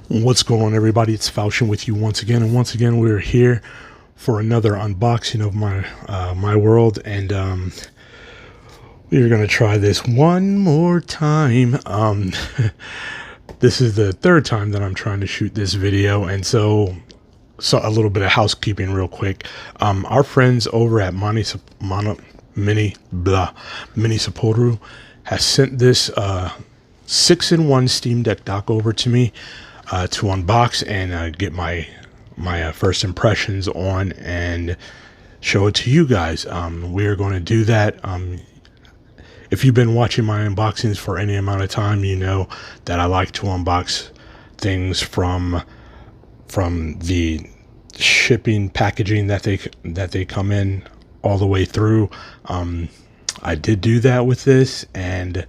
What's going on, everybody? It's Falchion with you once again, and once again we're here for another unboxing of my world, and we're gonna try this one more time. This is the third time that I'm trying to shoot this video, and so a little bit of housekeeping real quick. Our friends over at Minisopuru has sent this 6-in-1 Steam Deck dock over to me to unbox and get my first impressions on and show it to you guys. We are going to do that. If you've been watching my unboxings for any amount of time, you know that I like to unbox things from the shipping packaging that they come in all the way through. I did do that with this and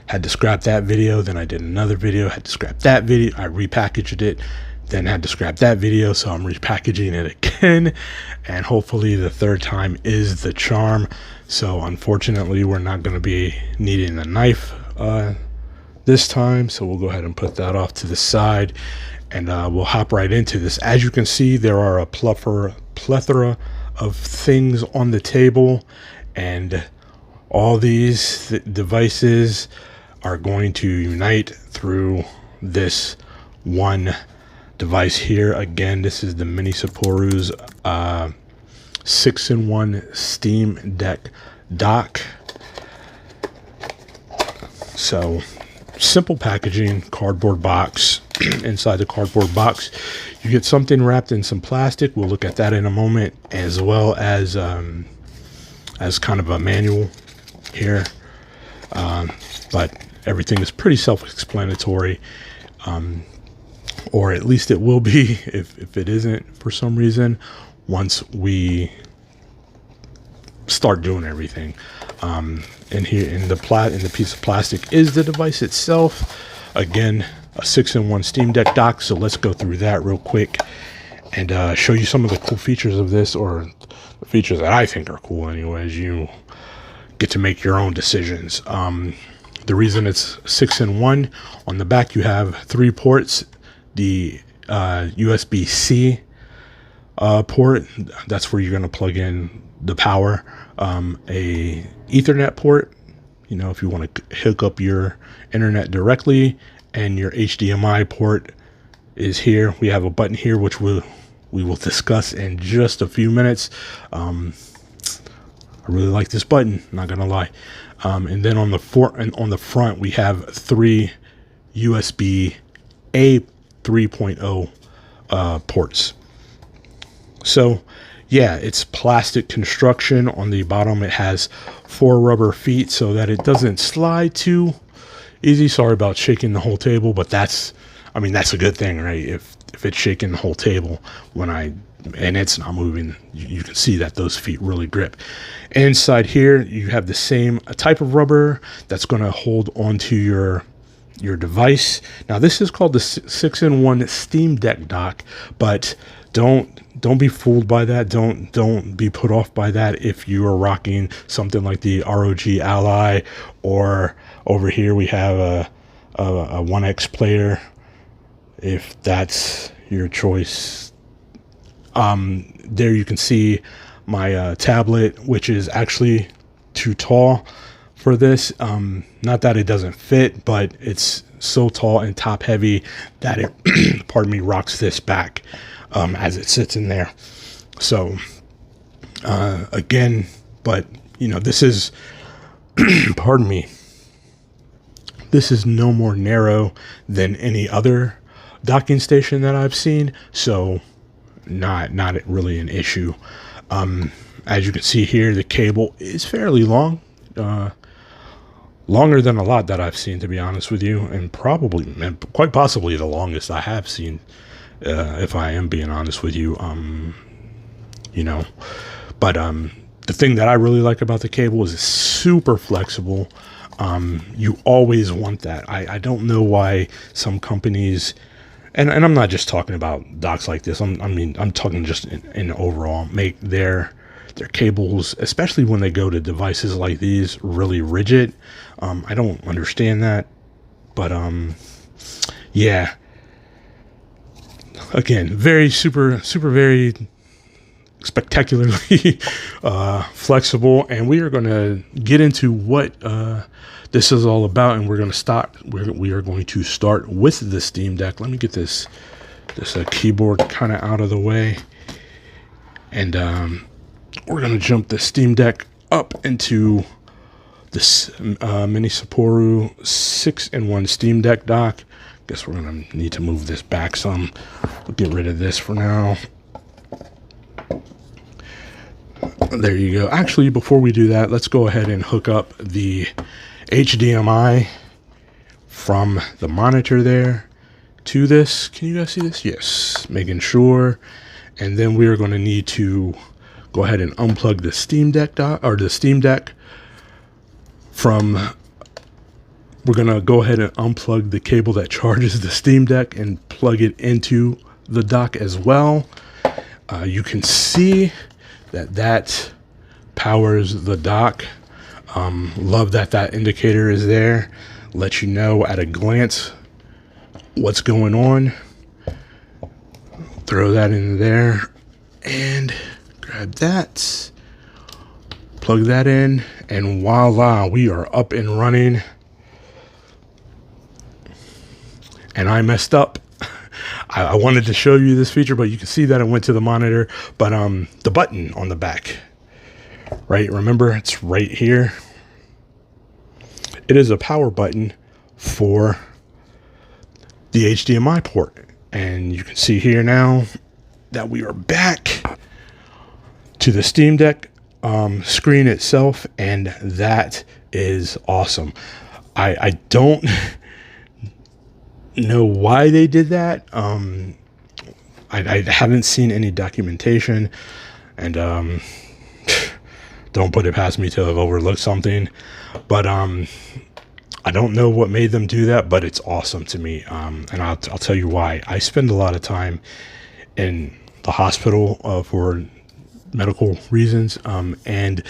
had to scrap that video. Then I did another video, had to scrap that video. I repackaged it, then had to scrap that video. So I'm repackaging it again, and hopefully the third time is the charm. So unfortunately, we're not going to be needing a knife this time. So we'll go ahead and put that off to the side, and we'll hop right into this. As you can see, there are a plethora of things on the table, and all these devices are going to unite through this one device here. Again, this is the Minisopuru's 6-in-1 Steam Deck dock. So simple packaging, cardboard box. Inside the cardboard box you get something wrapped in some plastic. We'll look at that in a moment, as well as kind of a manual here, but everything is pretty self-explanatory, or at least it will be if it isn't for some reason once we start doing everything. And here in the piece of plastic is the device itself. Again, a 6-in-1 Steam Deck dock. So let's go through that real quick and show you some of the cool features of this, or the features that I think are cool anyways. You get to make your own decisions. The reason it's 6-in-1, on the back you have 3 ports. The USB-C port, that's where you're going to plug in the power. A Ethernet port, you know, if you want to hook up your internet directly, and your HDMI port is here. We have a button here which we will discuss in just a few minutes. I really like this button, not gonna lie. And then on the front we have 3 USB-A 3.0 ports. So yeah, it's plastic construction. On the bottom it has 4 rubber feet so that it doesn't slide too easy. Sorry about shaking the whole table, but that's a good thing, right? If it's shaking the whole table and it's not moving, you can see that those feet really grip. Inside here you have the same type of rubber that's going to hold onto your device. Now this is called the 6-in-1 Steam Deck dock, but don't be fooled by that. Don't be put off by that if you are rocking something like the ROG Ally, or over here we have a 1X player, if that's your choice. There you can see my tablet, which is actually too tall for this. Not that it doesn't fit, but it's so tall and top heavy that it pardon me, rocks this back as it sits in there. So again, but you know, this is pardon me, this is no more narrow than any other docking station that I've seen, so not really an issue. As you can see here, the cable is fairly long, longer than a lot that I've seen, to be honest with you, and quite possibly the longest I have seen, if I am being honest with you. You know, but the thing that I really like about the cable is it's super flexible. You always want that. I don't know why some companies, and I'm not just talking about docks like this, I'm talking just in overall, make their cables, especially when they go to devices like these, really rigid. I don't understand that, but yeah, again, very very spectacularly flexible, and we are going to get into what this is all about, and we're going to start. We are going to start with the Steam Deck. Let me get this keyboard kind of out of the way, and we're going to jump the Steam Deck up into this Minisopuru 6-in-1 Steam Deck dock. Guess we're going to need to move this back some. We'll get rid of this for now. There you go. Actually, before we do that, let's go ahead and hook up the HDMI from the monitor there to this. Can you guys see this? Yes, making sure. And then we are going to need to go ahead and unplug the Steam Deck the Steam Deck from. We're going to go ahead and unplug the cable that charges the Steam Deck and plug it into the dock as well. You can see that powers the dock. Love that indicator is there. Let you know at a glance what's going on. Throw that in there and grab that. Plug that in, and voila, we are up and running. And I messed up. I wanted to show you this feature, but you can see that it went to the monitor. But the button on the back, right? Remember, it's right here. It is a power button for the HDMI port. And you can see here now that we are back to the Steam Deck screen itself. And that is awesome. I don't know why they did that. I haven't seen any documentation, and don't put it past me to have overlooked something, but I don't know what made them do that, but it's awesome to me. And I'll tell you why. I spend a lot of time in the hospital for medical reasons, and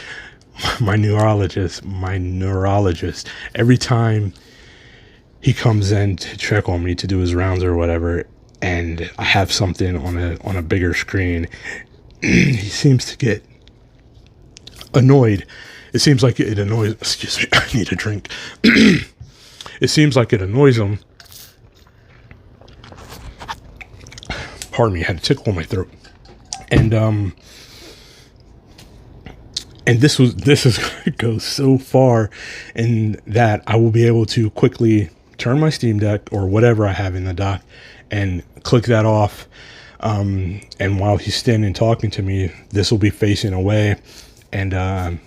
my neurologist, every time he comes in to check on me to do his rounds or whatever, and I have something on a bigger screen, he seems to get annoyed. It seems like it annoys. Excuse me, I need a drink. It seems like it annoys him. Pardon me, I had a tickle in my throat, and this is going to go so far in that I will be able to quickly turn my Steam Deck or whatever I have in the dock and click that off. And while he's standing talking to me, this will be facing away, and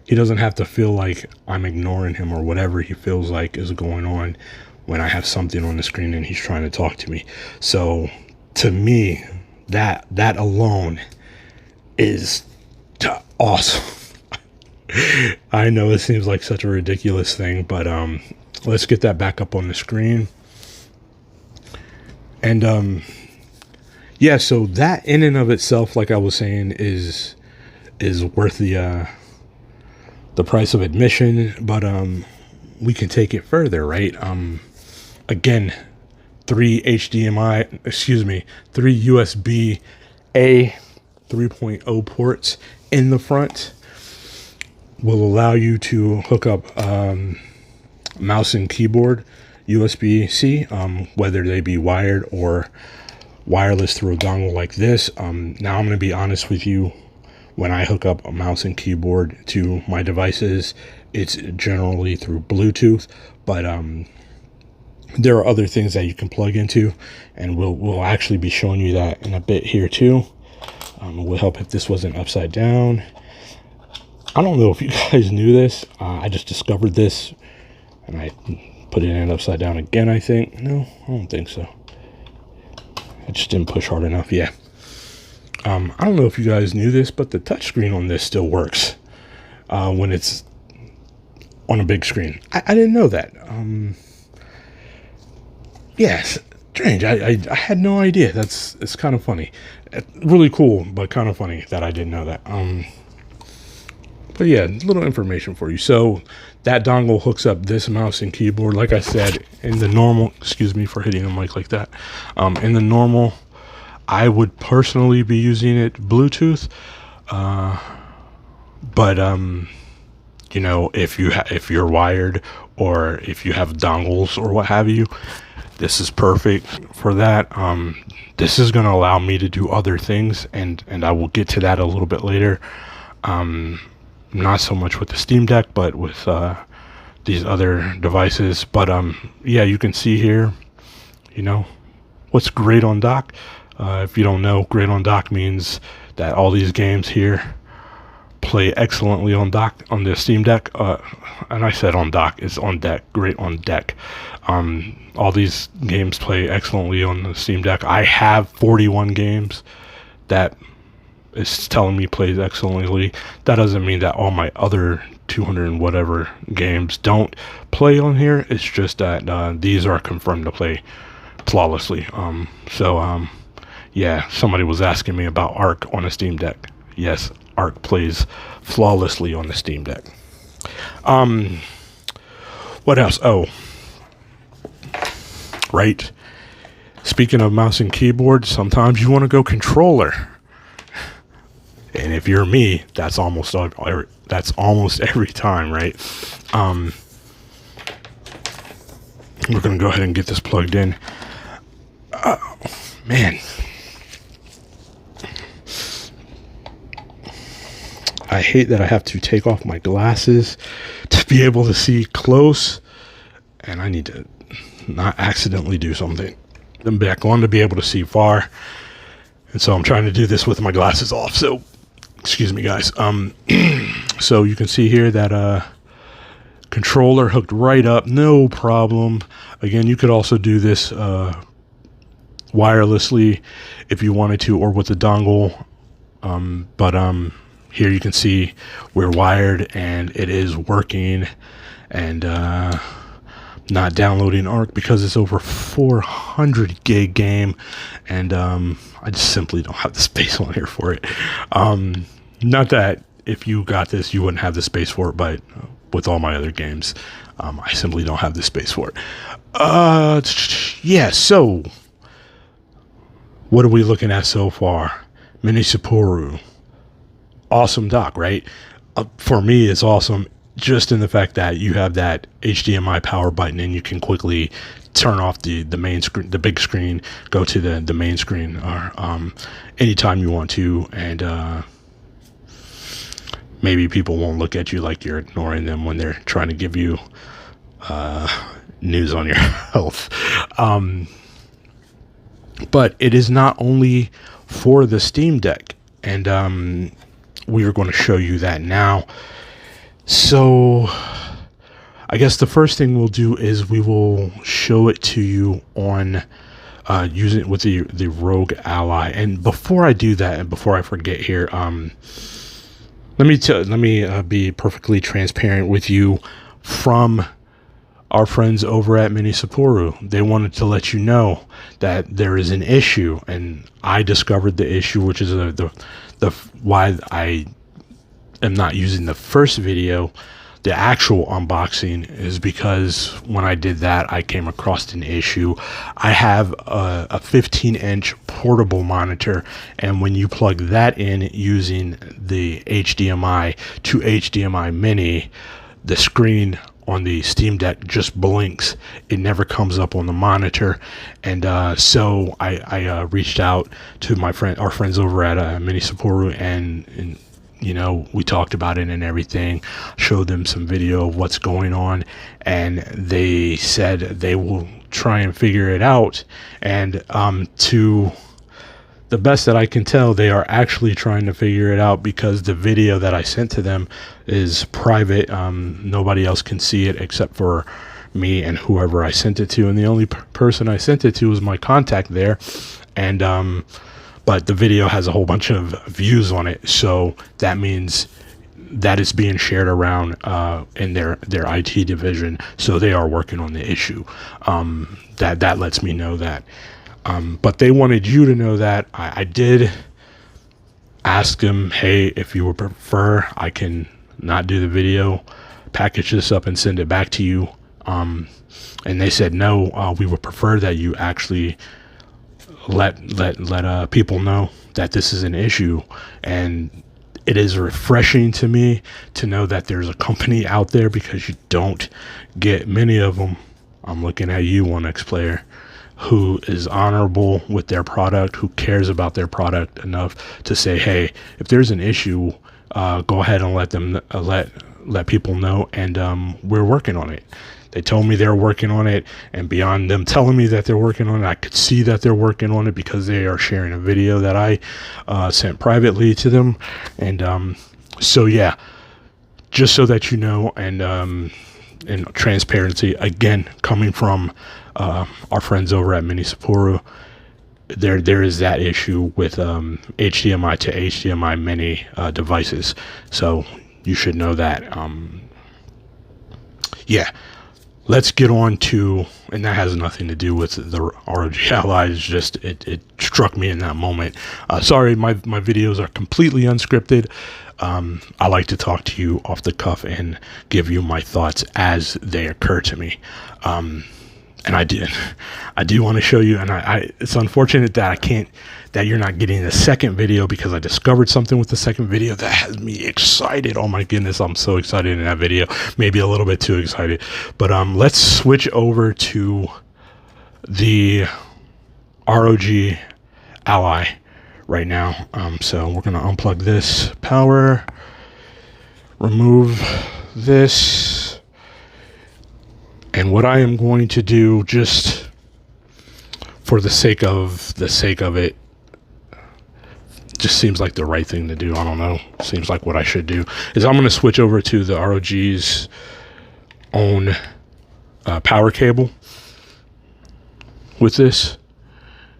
he doesn't have to feel like I'm ignoring him or whatever he feels like is going on when I have something on the screen and he's trying to talk to me. So to me, that alone is awesome. I know it seems like such a ridiculous thing, but let's get that back up on the screen. And yeah, so that in and of itself, like I was saying, is worth the price of admission. But we can take it further, right? Again, 3 USB-A 3.0 ports in the front will allow you to hook up mouse and keyboard USB-C, whether they be wired or wireless through a dongle like this. Now I'm going to be honest with you. When I hook up a mouse and keyboard to my devices, it's generally through Bluetooth, but there are other things that you can plug into, and we'll actually be showing you that in a bit here too. It would help if this wasn't upside down. I don't know if you guys knew this. I just discovered this, and I put it in upside down again, I think. No, I don't think so. I just didn't push hard enough. Yeah. I don't know if you guys knew this, but the touchscreen on this still works when it's on a big screen. I didn't know that. Yeah, strange. I had no idea. It's kind of funny. Really cool, but kind of funny that I didn't know that. But yeah, little information for you. So that dongle hooks up this mouse and keyboard. Like I said, in the normal, excuse me for hitting the mic like that. In the normal, I would personally be using it Bluetooth. But you know, if you're wired, or if you have dongles or what have you, this is perfect for that. This is going to allow me to do other things, and I will get to that a little bit later. Not so much with the Steam Deck, but with these other devices. But yeah, you can see here, you know, what's great on dock. If you don't know, great on dock means that all these games here play excellently on dock, on the Steam Deck. And I said on dock, it's on deck, great on deck. All these games play excellently on the Steam Deck. I have 41 games that is telling me plays excellently. That doesn't mean that all my other 200 and whatever games don't play on here. It's just that these are confirmed to play flawlessly. Yeah, somebody was asking me about Arc on a Steam Deck. Yes, Arc plays flawlessly on the Steam Deck. What else? Oh, right. Speaking of mouse and keyboard, sometimes you want to go controller. And if you're me, that's almost every time, right? We're going to go ahead and get this plugged in. Oh, man. I hate that I have to take off my glasses to be able to see close, and I need to not accidentally do something. I'm back on to be able to see far, and so I'm trying to do this with my glasses off. So, excuse me, guys. So you can see here that controller hooked right up, no problem. Again, you could also do this wirelessly if you wanted to, or with a dongle. Here you can see we're wired and it is working, and not downloading Arc because it's over 400 gig game, and I just simply don't have the space on here for it. Not that if you got this you wouldn't have the space for it, but with all my other games, I simply don't have the space for it. Yeah, so what are we looking at so far? Minisopuru. Awesome dock, right? For me, it's awesome just in the fact that you have that HDMI power button, and you can quickly turn off the main screen, the big screen, go to the main screen, or anytime you want to, and maybe people won't look at you like you're ignoring them when they're trying to give you news on your health. But it is not only for the Steam Deck, and we are going to show you that now. So I guess the first thing we'll do is we will show it to you on using it with the Rogue Ally. And before I do that, and before I forget here, let me be perfectly transparent with you from our friends over at Minisopuru. They wanted to let you know that there is an issue, and I discovered the issue, which is the why I am not using the first video, the actual unboxing, is because when I did that, I came across an issue. I have a 15-inch portable monitor, and when you plug that in using the HDMI to HDMI mini, the screen on the Steam Deck just blinks. It never comes up on the monitor. And so I reached out to our friends over at Minisopuru, and you know, we talked about it and everything, showed them some video of what's going on, and they said they will try and figure it out. And to the best that I can tell, they are actually trying to figure it out, because the video that I sent to them is private. Nobody else can see it except for me and whoever I sent it to, and the only person I sent it to was my contact there. And but the video has a whole bunch of views on it, so that means that is being shared around in their IT division, so they are working on the issue. That lets me know that. But they wanted you to know that. I did ask them, hey, if you would prefer, I can not do the video, package this up and send it back to you. And they said, no, we would prefer that you actually let people know that this is an issue. And it is refreshing to me to know that there's a company out there, because you don't get many of them. I'm looking at you, 1X Player, who is honorable with their product, who cares about their product enough to say, hey, if there's an issue, go ahead and let them let people know, and we're working on it. They told me they're working on it, and beyond them telling me that they're working on it, I could see that they're working on it because they are sharing a video that I sent privately to them. And so yeah, just so that you know, and transparency, again, coming from our friends over at Minisopuru, there is that issue with HDMI to HDMI mini devices. So you should know that. Yeah. Let's get on to, and that has nothing to do with the ROG Ally. It's just, it struck me in that moment. Sorry, my videos are completely unscripted. I like to talk to you off the cuff and give you my thoughts as they occur to me. And I do want to show you, and it's unfortunate that that you're not getting the second video, because I discovered something with the second video that has me excited. Oh my goodness, I'm so excited in that video. Maybe a little bit too excited. But let's switch over to the ROG Ally right now. So we're gonna unplug this power, remove this, and what I am going to do, just for the sake of it, just seems like the right thing to do. I don't know. Seems like what I should do is I'm going to switch over to the ROG's own power cable with this.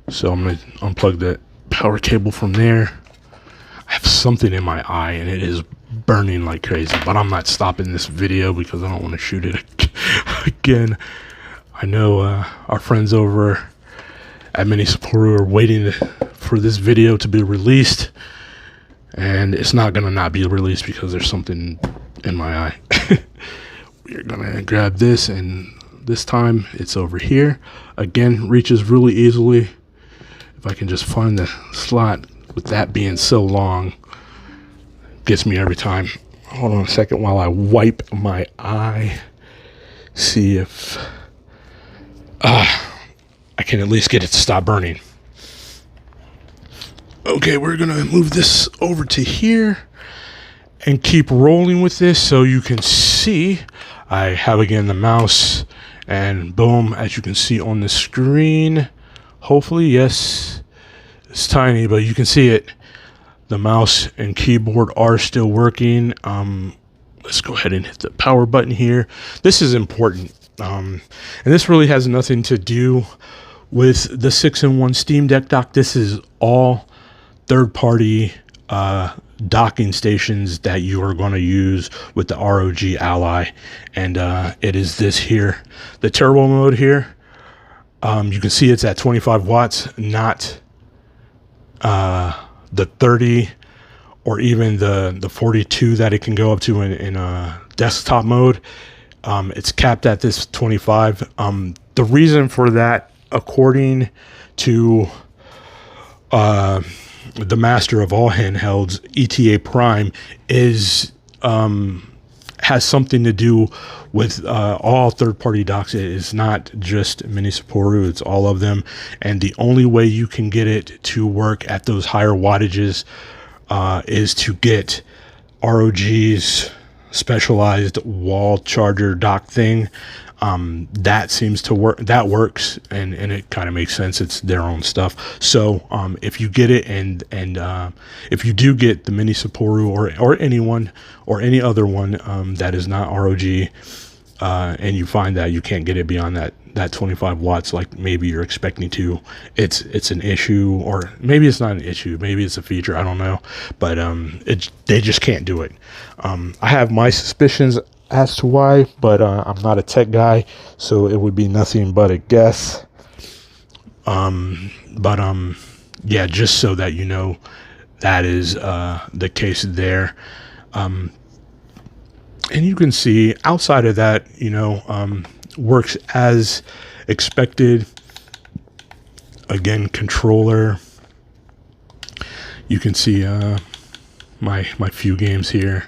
So I'm going to unplug that power cable from there. I have something in my eye and it is burning like crazy, but I'm not stopping this video because I don't want to shoot it again. I know our friends over at Minisopuru are waiting for this video to be released, and it's not gonna not be released because there's something in my eye. We're gonna grab this, and this time it's over here. Again, reaches really easily. If I can just find the slot, with that being so long, gets me every time. Hold on a second while I wipe my eye, see if I can at least get it to stop burning. Okay, we're gonna move this over to here and keep rolling with this so you can see. I have again the mouse, and boom, as you can see on the screen, hopefully, yes, it's tiny, but you can see it. The mouse and keyboard are still working. Let's go ahead and hit the power button here. This is important. And this really has nothing to do with the 6-in-1 Steam Deck dock. This is all third-party docking stations that you are going to use with the ROG Ally. And it is this here, the turbo mode here. You can see it's at 25 watts, not the 30 or even the 42 that it can go up to in desktop mode. It's capped at this 25. The reason for that, according to the master of all handhelds, ETA Prime, is has something to do with all third-party docks. It is not just Minisopuru, it's all of them. And the only way you can get it to work at those higher wattages is to get ROG's specialized wall charger dock thing. That seems to work. That works, and it kind of makes sense. It's their own stuff. So if you get it, and if you do get the Minisopuru or anyone or any other one that is not ROG, and you find that you can't get it beyond that 25 watts, like maybe you're expecting to, it's an issue, or maybe it's not an issue, maybe it's a feature, I don't know, but they just can't do it. I have my suspicions as to why, but I'm not a tech guy, so it would be nothing but a guess. Yeah, just so that you know, that is the case there. And you can see outside of that, works as expected. Again, controller. You can see my few games here.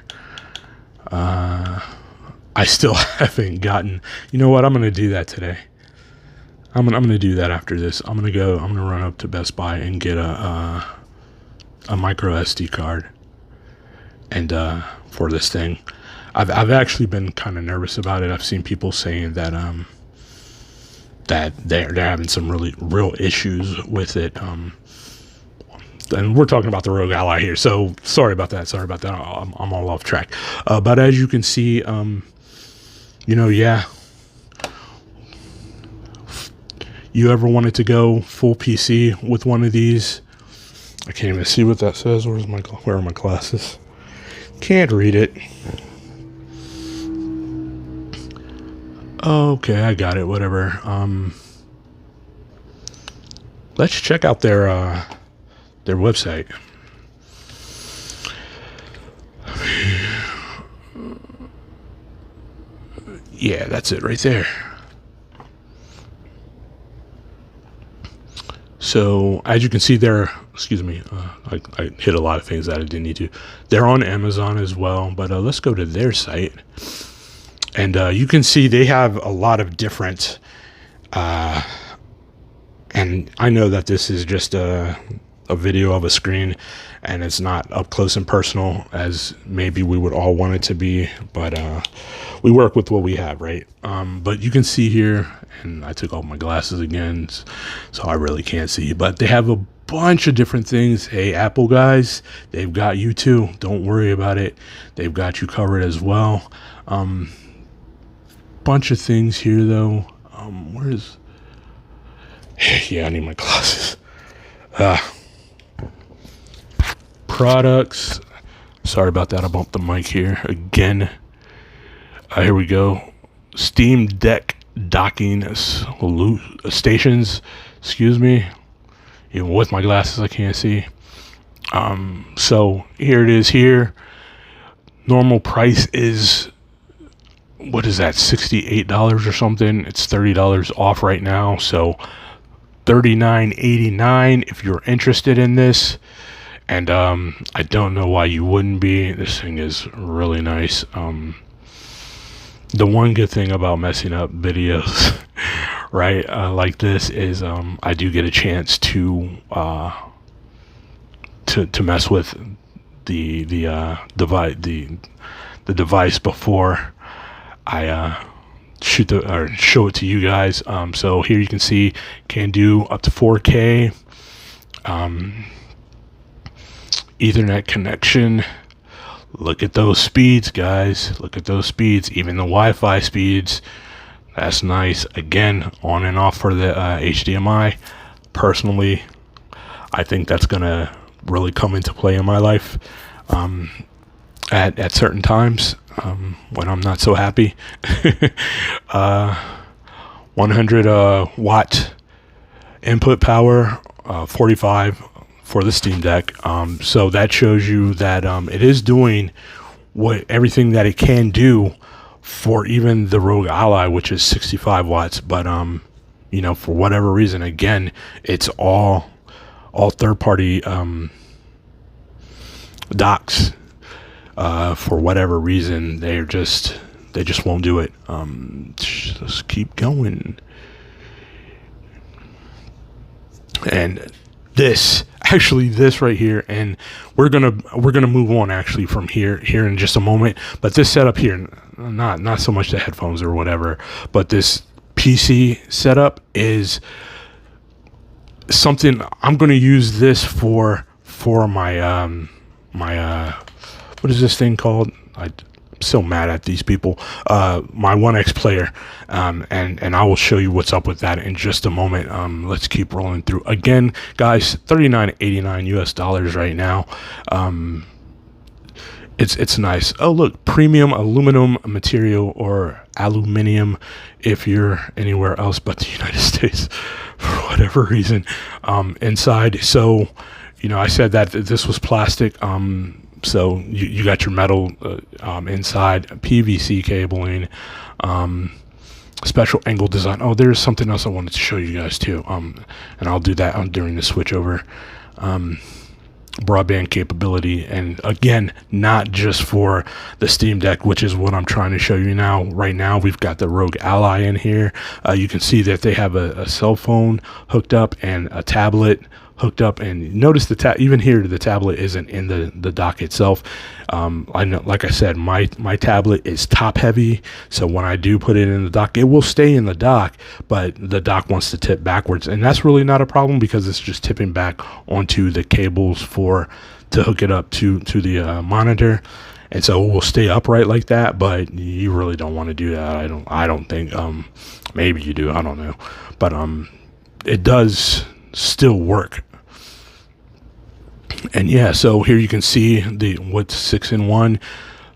I still haven't gotten. You know what? I'm gonna do that today. I'm gonna do that after this. I'm gonna run up to Best Buy and get a micro SD card, and for this thing, I've actually been kind of nervous about it. I've seen people saying that that they're having some really real issues with it. And we're talking about the Rogue Ally here, so sorry about that. I'm all off track. But as you can see, yeah. You ever wanted to go full PC with one of these? I can't even see what that says. Where are my glasses? Can't read it. Okay, I got it. Whatever. Let's check out their website. Yeah, that's it right there. So as you can see there, I hit a lot of things that I didn't need to. They're on Amazon as well, but let's go to their site. And you can see they have a lot of different, and I know that this is just a video of a screen, and it's not up close and personal as maybe we would all want it to be, but we work with what we have, right? But you can see here, and I took off my glasses again, so I really can't see, but they have a bunch of different things. Hey, Apple guys, they've got you too. Don't worry about it. They've got you covered as well. Bunch of things here though. Where's yeah, I need my glasses. Products. Sorry about that. I bumped the mic here again. Here we go. Steam Deck docking stations. Excuse me. Even with my glasses, I can't see. So here it is here. Normal price is, what is that, $68 or something? It's $30 off right now. So $39.89 if you're interested in this. And I don't know why you wouldn't be. This thing is really nice. The one good thing about messing up videos, right, like this is I do get a chance to mess with the device before I show it to you guys. So here you can see can do up to 4K. Ethernet connection. Look at those speeds, guys. Look at those speeds. Even the Wi-Fi speeds. That's nice. Again, on and off for the HDMI. Personally, I think that's gonna really come into play in my life at certain times when I'm not so happy. 100 watt input power, 45 for the Steam Deck. So that shows you that it is doing everything that it can do for even the Rogue Ally, which is 65 watts. But for whatever reason, again, it's all third-party docks. For whatever reason, they just won't do it. Just keep going. And this right here, and we're gonna move on actually from here in just a moment. But this setup here, not so much the headphones or whatever, but this PC setup is something I'm gonna use this for my my what is this thing called? I'm so mad at these people. My 1X player, and I will show you what's up with that in just a moment. Let's keep rolling through. Again, guys, $39.89 US right now. It's nice. Oh, look, premium aluminum material, or aluminium if you're anywhere else but the United States for whatever reason. Inside, so I said that this was plastic. So you got your metal inside, PVC cabling, special angle design. Oh, there's something else I wanted to show you guys too. And I'll do that during the switchover. Broadband capability, and again, not just for the Steam Deck, which is what I'm trying to show you now. Right now, we've got the Rogue Ally in here. You can see that they have a cell phone hooked up and a tablet hooked up, and notice even here the tablet isn't in the dock itself. I know, like I said, my tablet is top heavy, so when I do put it in the dock, it will stay in the dock, but the dock wants to tip backwards, and that's really not a problem because it's just tipping back onto the cables to hook it up to the monitor. And so it will stay upright like that, but you really don't want to do that. I don't think. Maybe you do, I don't know, but it does still work. And yeah, so here you can see with 6-in-1,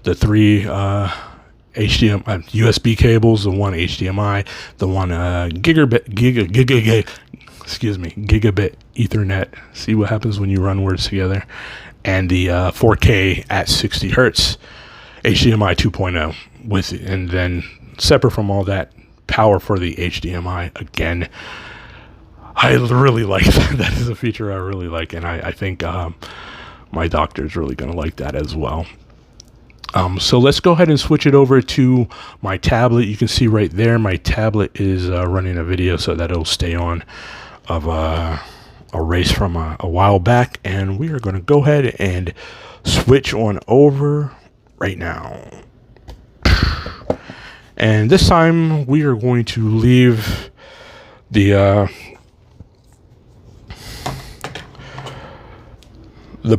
the 3 HDMI USB cables, the 1 HDMI, the 1 gigabit Ethernet. See what happens when you run words together. And the 4K at 60 hertz HDMI 2.0 with, and then separate from all that, power for the HDMI. Again, I really like that. That is a feature I really like, and I think my doctor's really going to like that as well. So let's go ahead and switch it over to my tablet. You can see right there, my tablet is running a video, so that it'll stay on of a race from a while back, and we are going to go ahead and switch on over right now. And this time we are going to leave the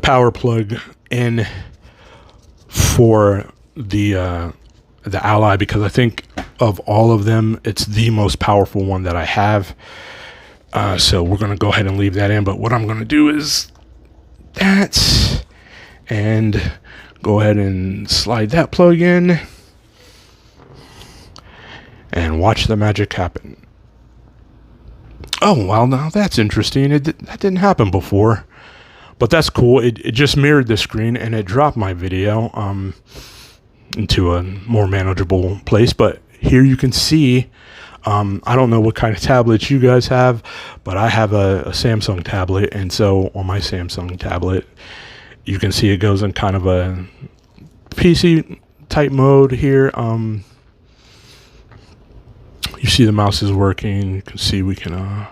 power plug in for the Ally, because I think of all of them, it's the most powerful one that I have. So we're going to go ahead and leave that in. But what I'm going to do is that, and go ahead and slide that plug in and watch the magic happen. Oh, well, now that's interesting. That didn't happen before. But that's cool. It just mirrored the screen and it dropped my video into a more manageable place. But here you can see, I don't know what kind of tablets you guys have, but I have a Samsung tablet. And so on my Samsung tablet, you can see it goes in kind of a PC type mode here. You see the mouse is working. You can see we can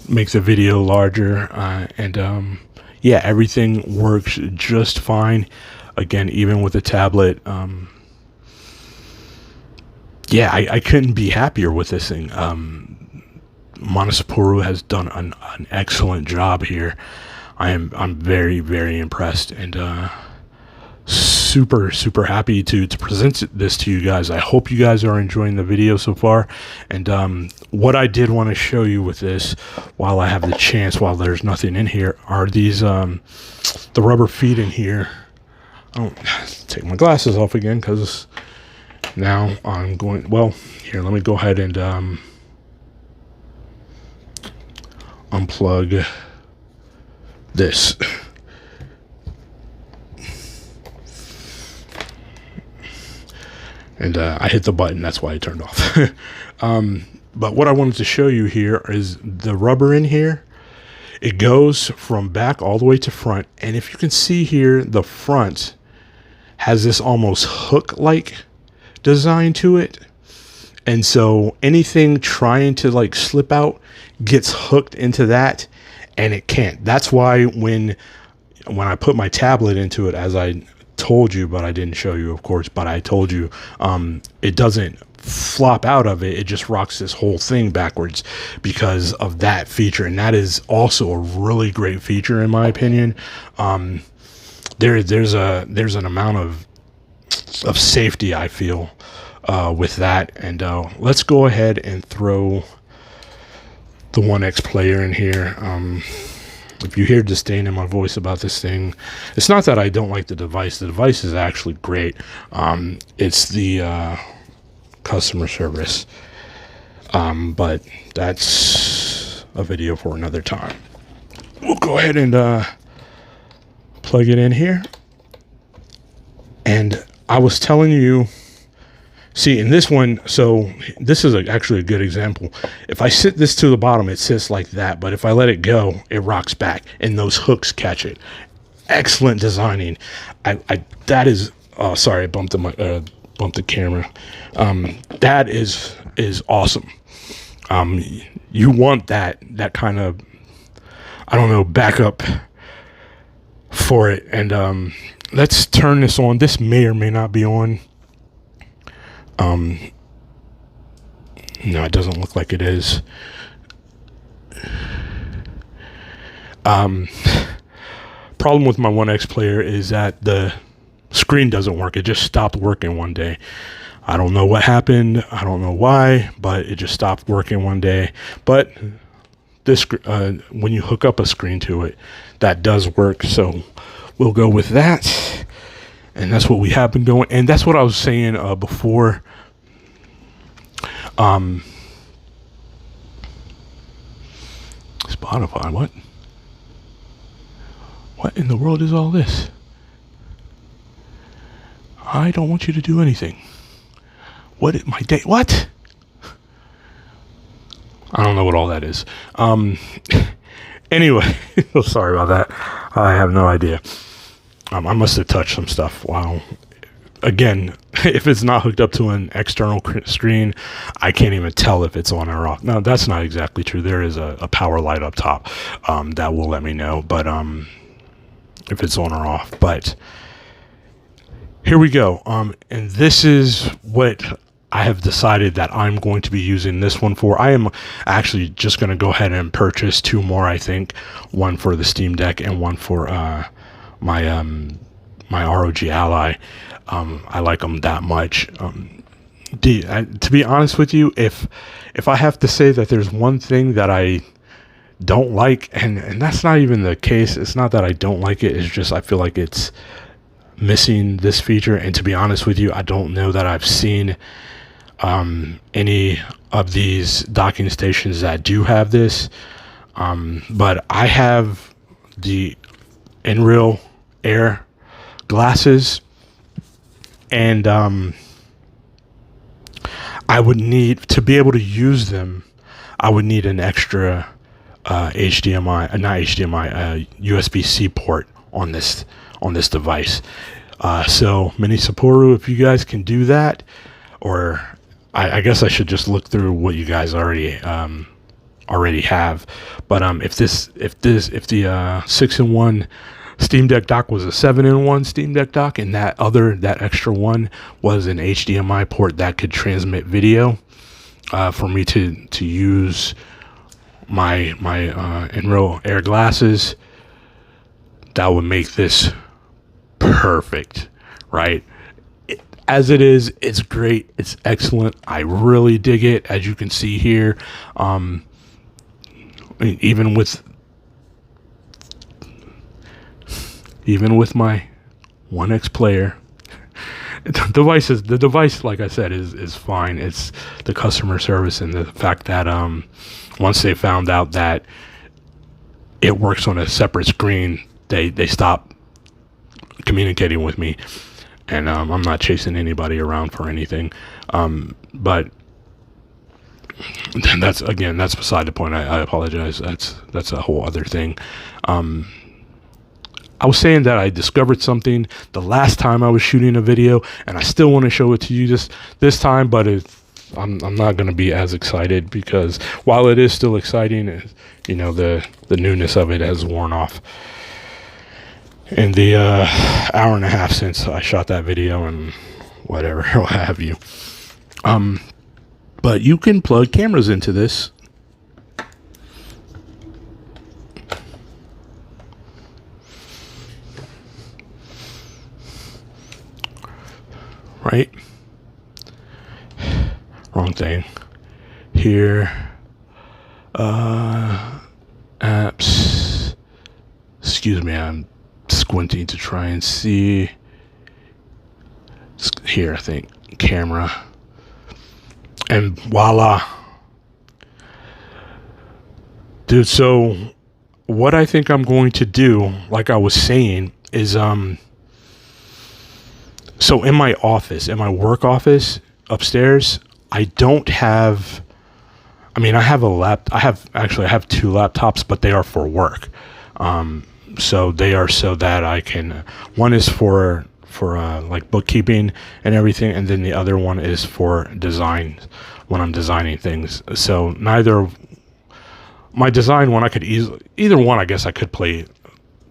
make the video larger, and yeah, everything works just fine. Again, even with the tablet, yeah, I couldn't be happier with this thing. Minisopuru has done an excellent job here. I'm very, very impressed, and super happy to present this to you guys. I hope you guys are enjoying the video so far. And what I did want to show you with this, while I have the chance, while there's nothing in here, are these the rubber feet in here. I'll take my glasses off again because now I'm going, well, here, let me go ahead and unplug this. And I hit the button, that's why it turned off. But what I wanted to show you here is the rubber in here. It goes from back all the way to front. And if you can see here, the front has this almost hook-like design to it. And so anything trying to like slip out gets hooked into that, and it can't. That's why when I put my tablet into it, as I told you, but I didn't show you, of course, but I told you, it doesn't flop out of it. It just rocks this whole thing backwards because of that feature. And that is also a really great feature in my opinion. There's an amount of safety I feel with that. And let's go ahead and throw the 1X player in here. If you hear disdain in my voice about this thing, it's not that I don't like the device. The device is actually great. It's the customer service. But that's a video for another time. we'll go ahead and plug it in here. And I was telling you, see, in this one, so this is actually a good example. If I sit this to the bottom, it sits like that. But if I let it go, it rocks back, and those hooks catch it. Excellent designing. That is. Oh, sorry, I bumped the camera. That is awesome. You want that kind of, I don't know, backup for it. And let's turn this on. This may or may not be on. No, it doesn't look like it is. Problem with my 1X player is that the screen doesn't work. It just stopped working one day. I don't know what happened. I don't know why, but it just stopped working one day. But this, when you hook up a screen to it, that does work. So we'll go with that. And that's what we have been going. And that's what I was saying before. Spotify, what? What in the world is all this? I don't want you to do anything. What is my date? What? I don't know what all that is. Anyway, sorry about that. I have no idea. I must have touched some stuff. Wow. Again, if it's not hooked up to an external screen, I can't even tell if it's on or off. No, that's not exactly true. There is a power light up top that will let me know, but if it's on or off. But here we go. And this is what I have decided that I'm going to be using this one for. I am actually just going to go ahead and purchase two more, I think. One for the Steam Deck and one for my ROG Ally. I like them that much. To be honest with you, if I have to say that there's one thing that I don't like, and that's not even the case. It's not that I don't like it. It's just I feel like it's missing this feature. And to be honest with you, I don't know that I've seen any of these docking stations that do have this. But I have the in-real air glasses, and I would need to be able to use them. I would need an extra USB-C port on this device. So Minisopuru, if you guys can do that, or I guess I should just look through what you guys already have. But if the 6-in-1 Steam Deck dock was a 7-in-1 Steam Deck dock, and that extra one was an HDMI port that could transmit video, for me to use my in-real air glasses, that would make this perfect, right? As it is, it's great. It's excellent. I really dig it. As you can see here, even with my 1X player, the device, like I said, is fine. It's the customer service and the fact that once they found out that it works on a separate screen, they stopped communicating with me. And I'm not chasing anybody around for anything. But that's beside the point. I apologize. That's a whole other thing. I was saying that I discovered something the last time I was shooting a video, and I still want to show it to you this time, but I'm not going to be as excited, because while it is still exciting, the newness of it has worn off in the hour and a half since I shot that video and whatever, what have you. But you can plug cameras into this. Right? Wrong thing. Here. Apps. Excuse me, I'm squinting to try and see. Here, I think. Camera. And voila. Dude, so what I think I'm going to do, like I was saying, is so in my office, in my work office upstairs, I don't have. I mean, I have I have two laptops, but they are for work. So they are so that I can. One is for like bookkeeping and everything, and then the other one is for design when I'm designing things. So neither my design one I could either one I guess I could play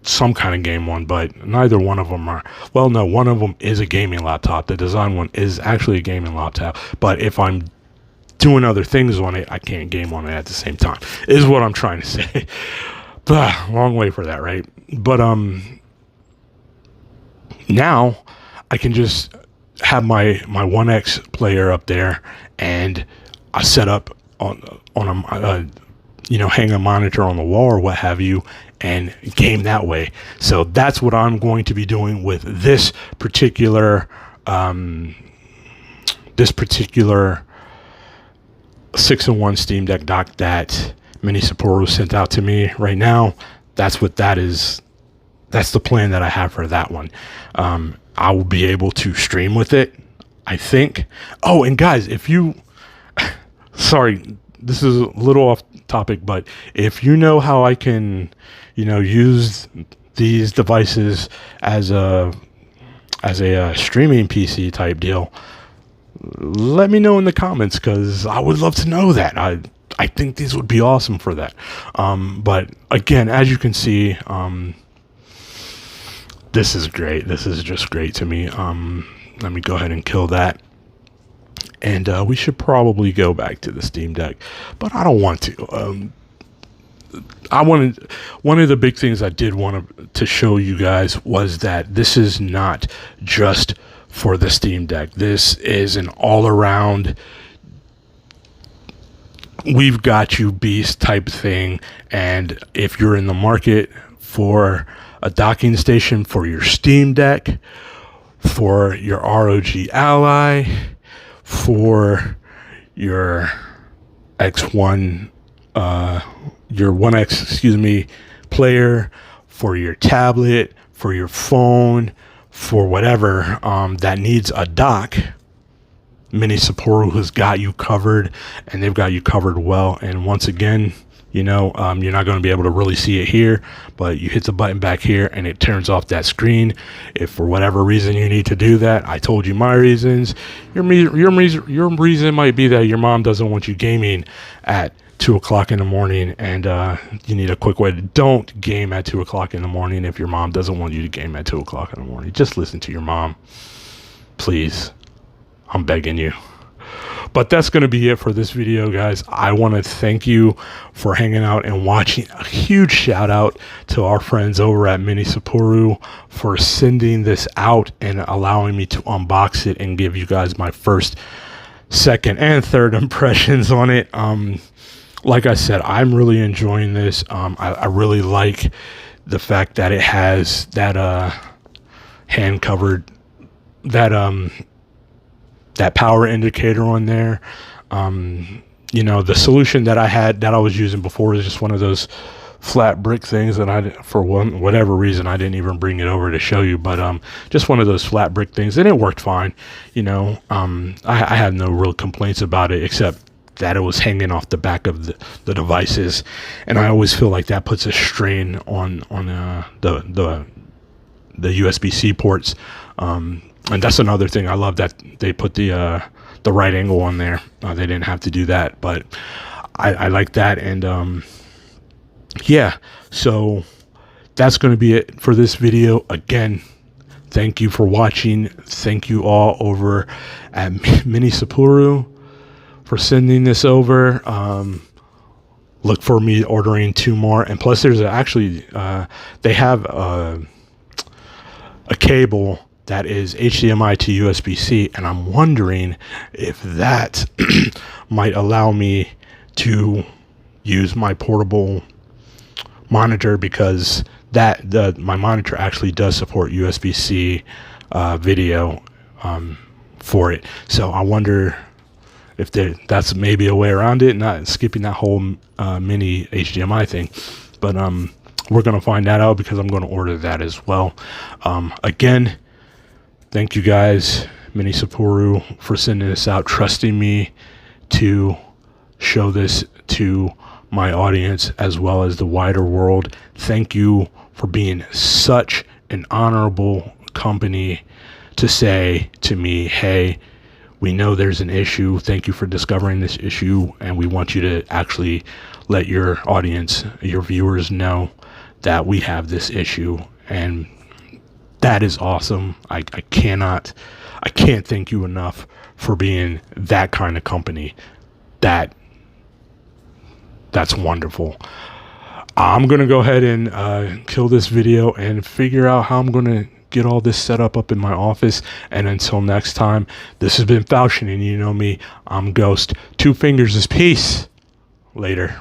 some kind of game one, but neither one of them are. Well, no, one of them is a gaming laptop. The design one is actually a gaming laptop, but if I'm doing other things on it, I can't game on it at the same time, is what I'm trying to say. Long way for that, right? But now I can just have my 1X player up there, and I set up on a hang a monitor on the wall or what have you, and game that way. So that's what I'm going to be doing with this particular 6-in-1 Steam Deck dock that Minisopuru sent out to me right now. That's what that is. That's the plan that I have for that one. I will be able to stream with it, I think. Oh, and guys, if you... sorry, this is a little off topic, but if you know how I can, use these devices as a streaming PC type deal, let me know in the comments, because I would love to know that. I think these would be awesome for that. But again, as you can see, this is great. This is just great to me. Let me go ahead and kill that. And we should probably go back to the Steam Deck, but I don't want to. One of the big things I did want to show you guys was that this is not just for the Steam Deck. This is an all-around, we've got you beast type thing. And if you're in the market for a docking station for your Steam Deck, for your ROG Ally, for your X1, your 1X, player, for your tablet, for your phone, for whatever that needs a dock, Minisopuru has got you covered, and they've got you covered well. And once again, you're not going to be able to really see it here, but you hit the button back here and it turns off that screen. If for whatever reason you need to do that, I told you my reasons. Your reason might be that your mom doesn't want you gaming at 2 o'clock in the morning, and you need a quick way to... Don't game at 2 o'clock in the morning if your mom doesn't want you to game at 2 o'clock in the morning. Just listen to your mom, please. I'm begging you. But that's going to be it for this video, guys. I want to thank you for hanging out and watching. A huge shout out to our friends over at Minisopuru for sending this out and allowing me to unbox it and give you guys my first, second, and third impressions on it. Like I said, I'm really enjoying this. I really like the fact that it has that hand covered, that power indicator on there. The solution that I was using before was just one of those flat brick things that for whatever reason, I didn't even bring it over to show you, but just one of those flat brick things, and it worked fine. I had no real complaints about it, except that it was hanging off the back of the devices, and I always feel like that puts a strain on the USB-C ports. And that's another thing. I love that they put the right angle on there. They didn't have to do that, but I like that. And yeah, so that's going to be it for this video. Again, thank you for watching. Thank you all over at Minisopuru for sending this over. Look for me ordering 2 more. And plus, there's they have a cable that is HDMI to USB-C, and I'm wondering if that might allow me to use my portable monitor, because my monitor actually does support USB-C video for it. So I wonder if that's maybe a way around it, not skipping that whole mini HDMI thing. But we're going to find that out because I'm going to order that as well. Again, thank you guys, Minisopuru, for sending this out, trusting me to show this to my audience as well as the wider world. Thank you for being such an honorable company to say to me, hey, we know there's an issue. Thank you for discovering this issue, and we want you to actually let your audience, your viewers, know that we have this issue. And that is awesome. I can't thank you enough for being that kind of company. That's wonderful. I'm gonna go ahead and kill this video and figure out how I'm gonna get all this set up in my office. And until next time, this has been Falchion, and you know me, I'm Ghost. 2 fingers is peace. Later.